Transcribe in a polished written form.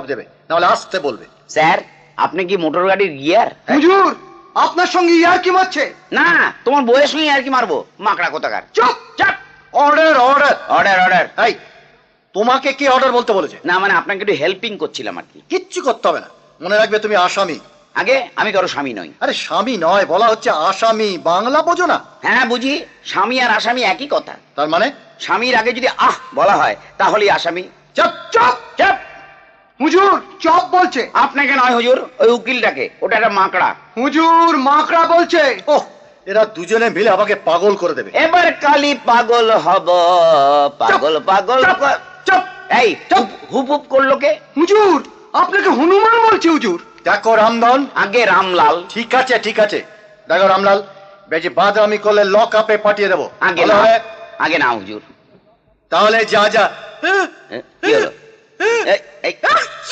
দেবে, নাহলে আসতে বলবে। স্যার আপনি কি মোটর গাড়ির গিয়ার? হুজুর আপনার সঙ্গে ইয়ার কি মারছে? না তোমার বউয়ের সঙ্গে আর কি মারবো, মাকড়া কোথাকার। চুপ চাপ। Order order order order. এই তোমাকে কি অর্ডার বলতে বলেছে? না মানে আপনাকে একটু হেল্পিং করছিলাম আর কি। কিচ্ছু করতে হবে না, মনে রাখবে তুমি আসামি। আগে আমি কারো স্বামী নই। আরে স্বামী নয়, বলা হচ্ছে আসামি, বাংলা বোঝো না? হ্যাঁ বুঝি, স্বামী আর আসামি একই কথা। তার মানে স্বামীর আগে যদি আহ বলা হয় তাহলেই আসামি। চুপ চুপ চাপ। হুজুর চপ বলছে। আপনাকে নয় হুজুর, ওই উকিলটাকে, ওটা একটা মাকড়া। হুজুর মাকড়া বলছে। ওহ, এরা দুজনে মিলে আমাকে পাগল করে দেবে। এবার কালি পাগল হব, পাগল পাগল চুপ, ক- চুপ। এই হুপ হুপ করলো কে? হুজুর আপনাকে হনুমান বলছে হুজুর। দেখো রামধন, আগে রামলাল। ঠিক আছে ঠিক আছে, দেখো রামলাল, বেশি বাদামি করলে লক আপে পাঠিয়ে দেবো। আগে ভালো না, হবে? আগে না হুজুর। তাহলে যা যা। কি হলো? এই